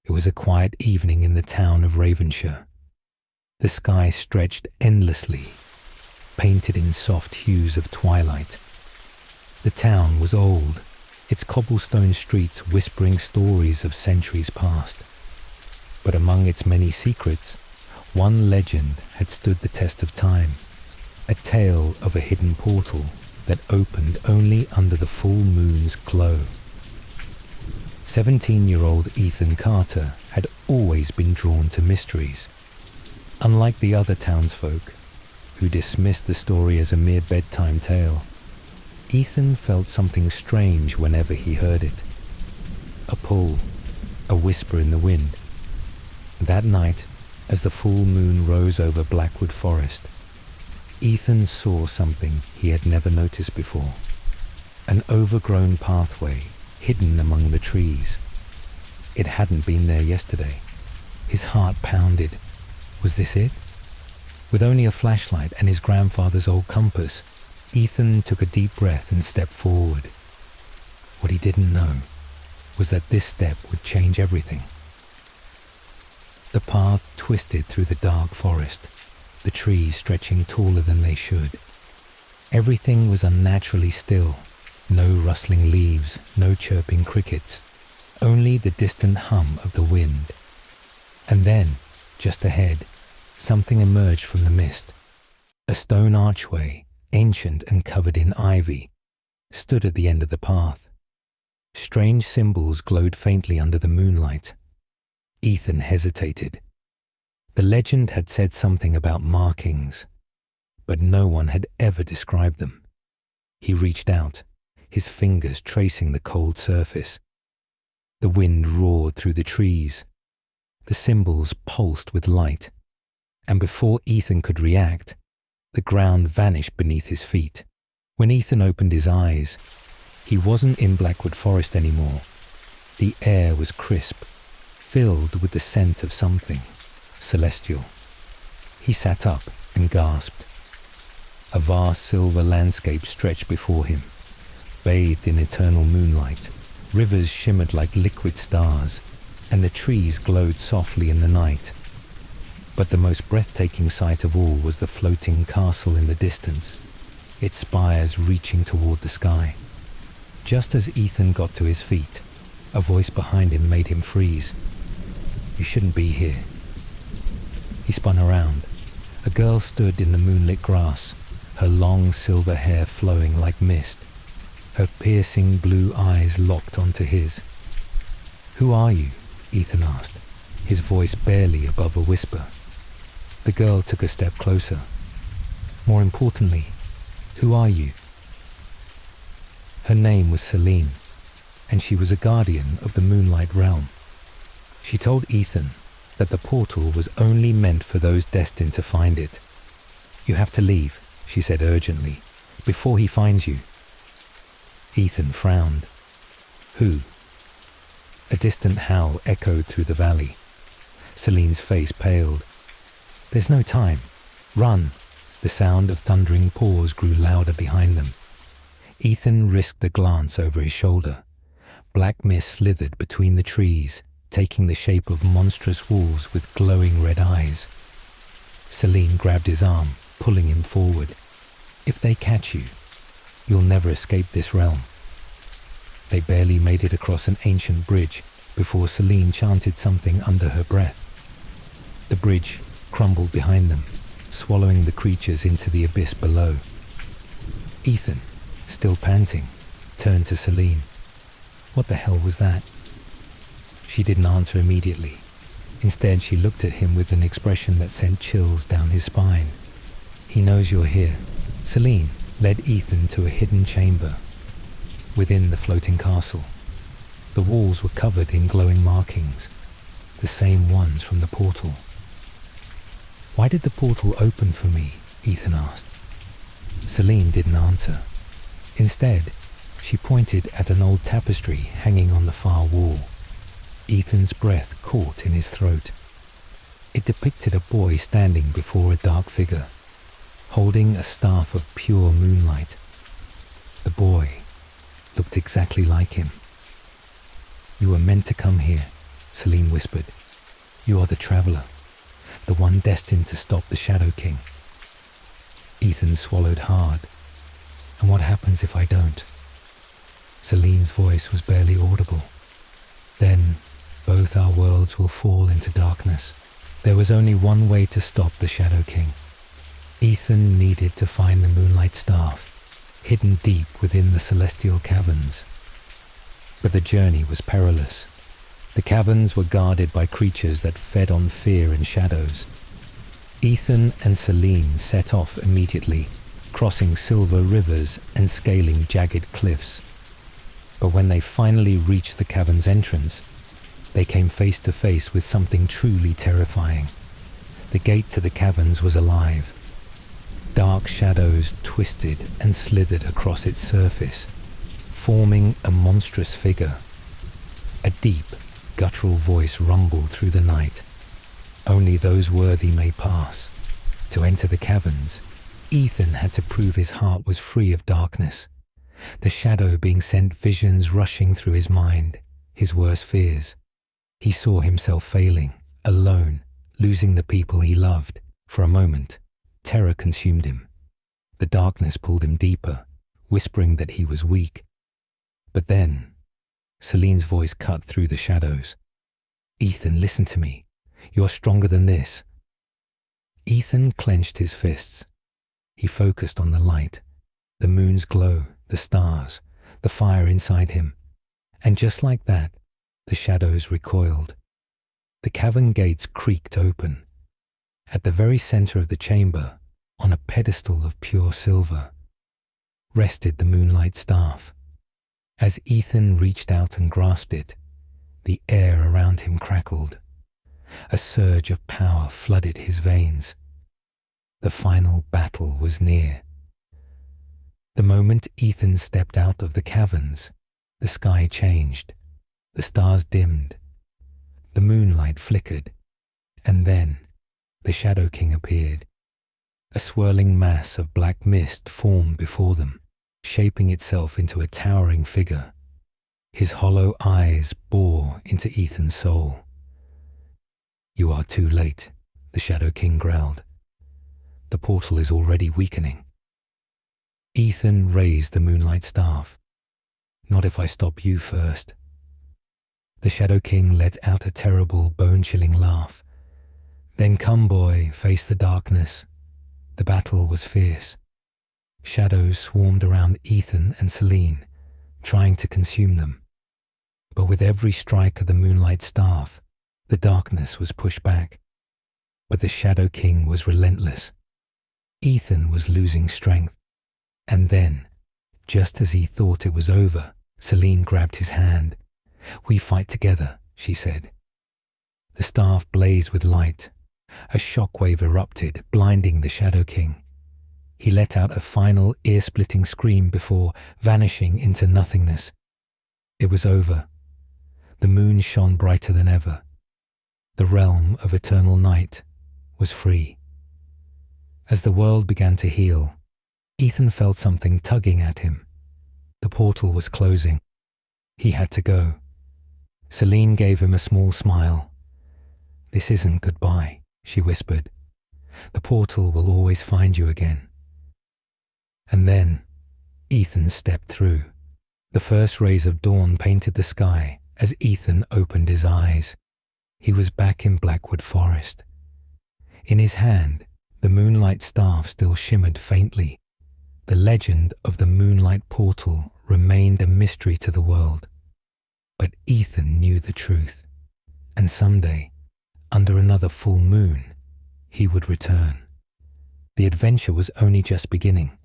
It was a quiet evening in the town of Ravenshire. The sky stretched endlessly, painted in soft hues of twilight. The town was old, its cobblestone streets whispering stories of centuries past. But among its many secrets, one legend had stood the test of time, a tale of a hidden portal that opened only under the full moon's glow. 17-year-old Ethan Carter had always been drawn to mysteries. Unlike the other townsfolk, who dismissed the story as a mere bedtime tale, Ethan felt something strange whenever he heard it. A pull, a whisper in the wind. That night, as the full moon rose over Blackwood Forest, Ethan saw something he had never noticed before. An overgrown pathway hidden among the trees. It hadn't been there yesterday. His heart pounded. Was this it? With only a flashlight and his grandfather's old compass, Ethan took a deep breath and stepped forward. What he didn't know was that this step would change everything. The path twisted through the dark forest, the trees stretching taller than they should. Everything was unnaturally still. No rustling leaves, no chirping crickets, only the distant hum of the wind. And then, just ahead, something emerged from the mist. A stone archway, ancient and covered in ivy, stood at the end of the path. Strange symbols glowed faintly under the moonlight. Ethan hesitated. The legend had said something about markings, but no one had ever described them. He reached out, his fingers tracing the cold surface. The wind roared through the trees. The symbols pulsed with light, and before Ethan could react, the ground vanished beneath his feet. When Ethan opened his eyes, he wasn't in Blackwood Forest anymore. The air was crisp, filled with the scent of something celestial. He sat up and gasped. A vast silver landscape stretched before him, bathed in eternal moonlight. Rivers shimmered like liquid stars, and the trees glowed softly in the night. But the most breathtaking sight of all was the floating castle in the distance, its spires reaching toward the sky. Just as Ethan got to his feet, a voice behind him made him freeze. "You shouldn't be here." He spun around. A girl stood in the moonlit grass, her long silver hair flowing like mist, her piercing blue eyes locked onto his. "Who are you?" Ethan asked, his voice barely above a whisper. The girl took a step closer. "More importantly, who are you?" Her name was Celine, and she was a guardian of the Moonlight Realm. She told Ethan that the portal was only meant for those destined to find it. "You have to leave," she said urgently, "before he finds you." Ethan frowned. "Who?" A distant howl echoed through the valley. Celine's face paled. "There's no time. Run!" The sound of thundering paws grew louder behind them. Ethan risked a glance over his shoulder. Black mist slithered between the trees, taking the shape of monstrous wolves with glowing red eyes. Celine grabbed his arm, pulling him forward. "If they catch you, you'll never escape this realm." They barely made it across an ancient bridge before Celine chanted something under her breath. The bridge crumbled behind them, swallowing the creatures into the abyss below. Ethan, still panting, turned to Celine. "What the hell was that?" She didn't answer immediately. Instead, she looked at him with an expression that sent chills down his spine. "He knows you're here." Celine led Ethan to a hidden chamber within the floating castle. The walls were covered in glowing markings, the same ones from the portal. "Why did the portal open for me?" Ethan asked. Celine didn't answer. Instead, she pointed at an old tapestry hanging on the far wall. Ethan's breath caught in his throat. It depicted a boy standing before a dark figure, holding a staff of pure moonlight. The boy looked exactly like him. "You were meant to come here," Celine whispered. You are the traveler, the one destined to stop the Shadow King. Ethan swallowed hard. And what happens if I don't? Celine's voice was barely audible. Then both our worlds will fall into darkness. There was only one way to stop the Shadow King. Ethan needed to find the moonlight staff, hidden deep within the celestial caverns. But the journey was perilous. The caverns were guarded by creatures that fed on fear and shadows. Ethan and Celine set off immediately, crossing silver rivers and scaling jagged cliffs. But when they finally reached the cavern's entrance, they came face to face with something truly terrifying. The gate to the caverns was alive. Dark shadows twisted and slithered across its surface, forming a monstrous figure. A deep, guttural voice rumbled through the night. Only those worthy may pass. To enter the caverns, Ethan had to prove his heart was free of darkness. The shadow being sent visions rushing through his mind, his worst fears. He saw himself failing, alone, losing the people he loved. For a moment, terror consumed him. The darkness pulled him deeper, whispering that he was weak. But then, Celine's voice cut through the shadows. Ethan, listen to me. You're stronger than this. Ethan clenched his fists. He focused on the light, the moon's glow, the stars, the fire inside him. And just like that, the shadows recoiled. The cavern gates creaked open. At the very center of the chamber, on a pedestal of pure silver, rested the moonlight staff. As Ethan reached out and grasped it, the air around him crackled. A surge of power flooded his veins. The final battle was near. The moment Ethan stepped out of the caverns, the sky changed. The stars dimmed. The moonlight flickered. And then the Shadow King appeared. A swirling mass of black mist formed before them, shaping itself into a towering figure. His hollow eyes bore into Ethan's soul. You are too late, the Shadow King growled. The portal is already weakening. Ethan raised the moonlight staff. Not if I stop you first. The Shadow King let out a terrible, bone-chilling laugh. Then come, boy, face the darkness. The battle was fierce. Shadows swarmed around Ethan and Celine, trying to consume them. But with every strike of the moonlight staff, the darkness was pushed back. But the Shadow King was relentless. Ethan was losing strength. And then, just as he thought it was over, Celine grabbed his hand. We fight together, she said. The staff blazed with light. A shockwave erupted, blinding the Shadow King. He let out a final ear-splitting scream before vanishing into nothingness. It was over. The moon shone brighter than ever. The realm of eternal night was free. As the world began to heal, Ethan felt something tugging at him. The portal was closing. He had to go. Celine gave him a small smile. This isn't goodbye, she whispered. The portal will always find you again. And then Ethan stepped through. The first rays of dawn painted the sky as Ethan opened his eyes. He was back in Blackwood Forest. In his hand, the moonlight staff still shimmered faintly. The legend of the moonlight portal remained a mystery to the world. But Ethan knew the truth, and someday, under another full moon, he would return. The adventure was only just beginning.